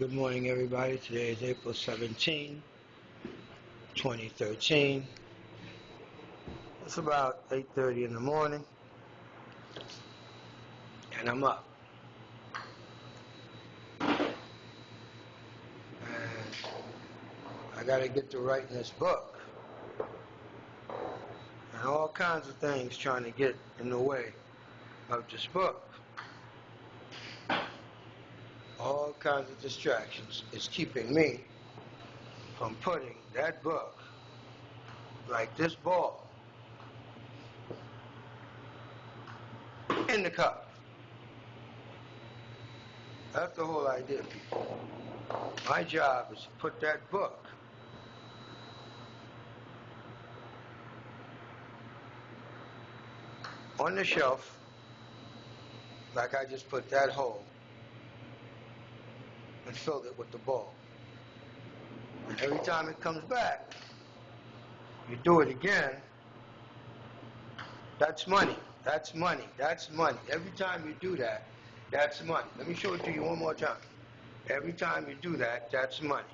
Good morning, everybody. Today is April 17, 2013. It's about 8:30 in the morning, and I'm up. And I got to get to writing this book. And all kinds of things trying to get in the way of this book. All kinds of distractions is keeping me from putting that book, like this ball, in the cup. That's the whole idea, people. My job is to put that book on the shelf, like I just put that hole and filled it with the ball. And every time it comes back, you do it again. That's money. That's money. That's money. Every time you do that, that's money. Let me show it to you one more time. Every time you do that, that's money.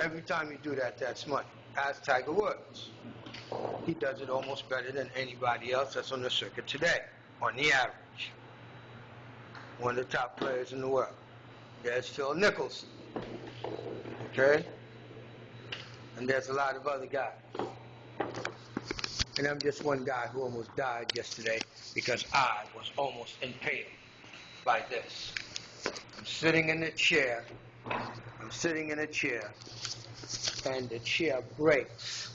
Every time you do that, that's money. Ask Tiger Woods. He does it almost better than anybody else that's on the circuit today, on the average. One of the top players in the world. There's Phil Nicholson. Okay? And there's a lot of other guys. And I'm just one guy who almost died yesterday because I was almost impaled by this. I'm sitting in a chair, and the chair breaks.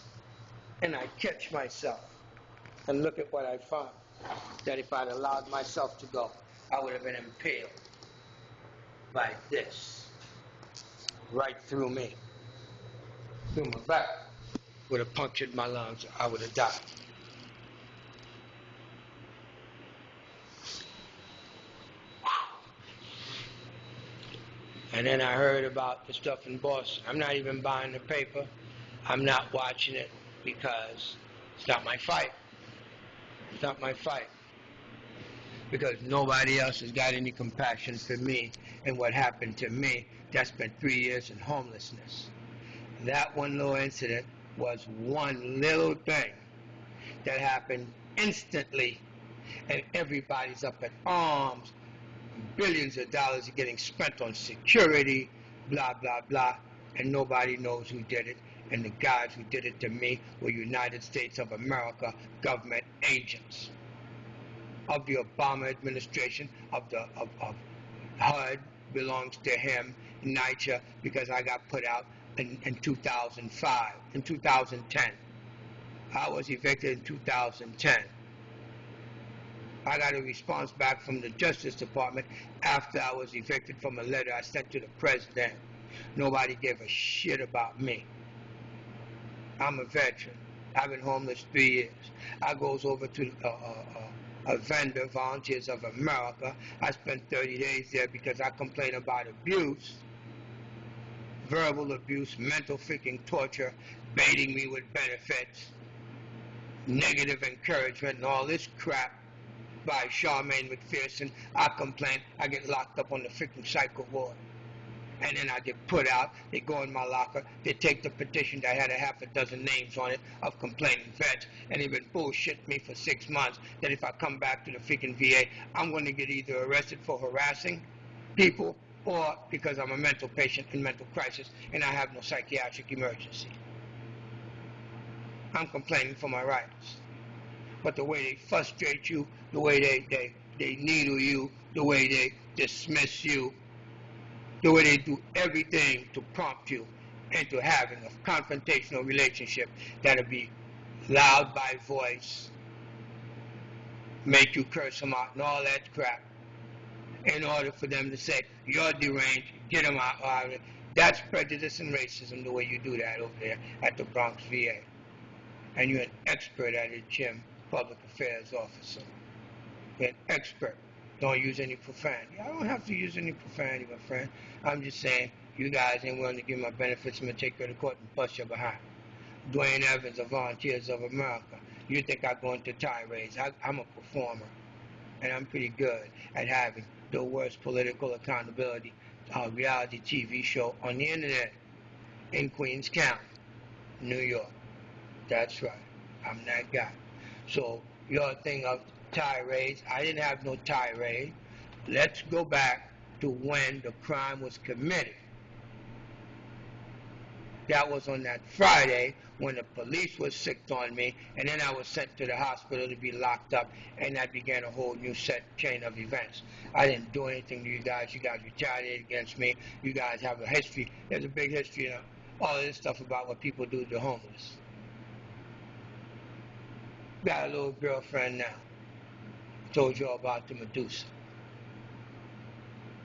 And I catch myself. And look at what I found. That if I'd allowed myself to go, I would have been impaled by this. Right through me. Through my back. Would have punctured my lungs. I would have died. And then I heard about the stuff in Boston. I'm not even buying the paper. I'm not watching it because it's not my fight. It's not my fight. Because nobody else has got any compassion for me and what happened to me. I spent 3 years in homelessness. That one little incident was one little thing that happened instantly, and everybody's up in arms. Billions of dollars are getting spent on security, blah, blah, blah, and nobody knows who did it. And the guys who did it to me were United States of America government agents of the Obama administration, of HUD belongs to him, NYCHA, because I got put out in 2005, in 2010. I was evicted in 2010. I got a response back from the Justice Department after I was evicted from a letter I sent to the president. Nobody gave a shit about me. I'm a veteran. I've been homeless 3 years. I goes over to a vendor, Volunteers of America. I spent 30 days there because I complain about abuse, verbal abuse, mental freaking torture, baiting me with benefits, negative encouragement, and all this crap by Charmaine McPherson. I complain. I get locked up on the freaking psycho ward. And then I get put out. They go in my locker. They take the petition that had a half a dozen names on it of complaining vets. And they've been bullshitting me for 6 months that if I come back to the freaking VA, I'm going to get either arrested for harassing people or because I'm a mental patient in mental crisis and I have no psychiatric emergency. I'm complaining for my rights. But the way they frustrate you, the way they needle you, the way they dismiss you, the way they do everything to prompt you into having a confrontational relationship that'll be loud by voice, make you curse them out and all that crap, in order for them to say, you're deranged, get them out. That's prejudice and racism, the way you do that over there at the Bronx VA. And you're an expert at it, Jim, public affairs officer. You're an expert. Don't use any profanity. I don't have to use any profanity, my friend. I'm just saying, you guys ain't willing to give my benefits. I'm going to take you to court and bust you behind. Dwayne Evans of Volunteers of America. You think I go into tirades. I'm a performer. And I'm pretty good at having the worst political accountability reality TV show on the internet in Queens County, New York. That's right. I'm that guy. So your thing of tirades, I didn't have no tirade. Let's go back to when the crime was committed. That was on that Friday when the police was sick on me, and then I was sent to the hospital to be locked up, and that began a whole new chain of events. I didn't do anything to you guys. You guys retaliated against me. You guys have a history. There's a big history of all of this stuff about what people do to the homeless. Got a little girlfriend now. Told you all about the Medusa.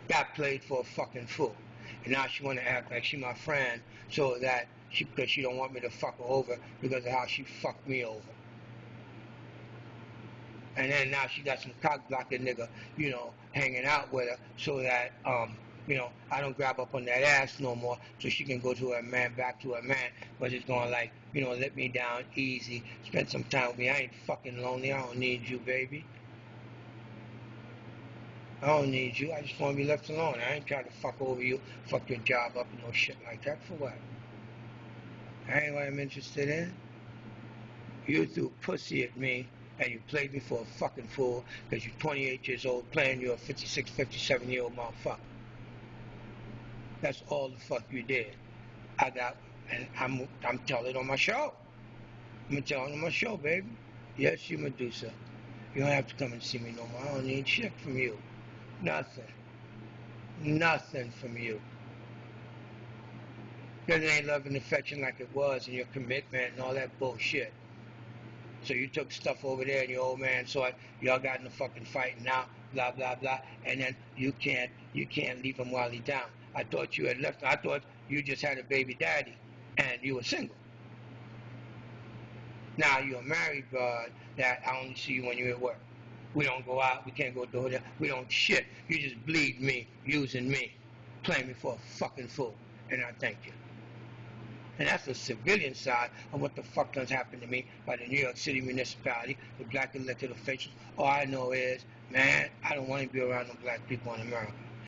Got played for a fucking fool. And now she want to act like she my friend so that because she don't want me to fuck her over because of how she fucked me over. And then now she got some cock-blocking nigga, you know, hanging out with her so that, you know, I don't grab up on that ass no more so she can go to her man, back to her man, but it's going like, you know, let me down easy, spend some time with me. I ain't fucking lonely. I don't need you, baby. I don't need you. I just want to be left alone. I ain't trying to fuck over you, fuck your job up and no shit like that. For what? That ain't what I'm interested in. You threw pussy at me and you played me for a fucking fool because you're 28 years old playing you're a 56, 57-year-old motherfucker. That's all the fuck you did. I got, and I'm telling it on my show. I'm going to tell it on my show, baby. Yes, you Medusa. You don't have to come and see me no more. I don't need shit from you. Nothing. Nothing from you. Because it ain't love and affection like it was and your commitment and all that bullshit. So you took stuff over there and your old man saw it. Y'all got in a fucking fight now, blah, blah, blah. And then you can't leave him while he's down. I thought you had left. I thought you just had a baby daddy and you were single. Now you're a married broad that I only see you when you're at work. We don't go out. We can't go do that. We don't shit. You just bleed me, using me, playing me for a fucking fool. And I thank you. And that's the civilian side of what the fuck does happen to me by the New York City municipality, the black elected officials. All I know is, man, I don't want to be around no black people in America.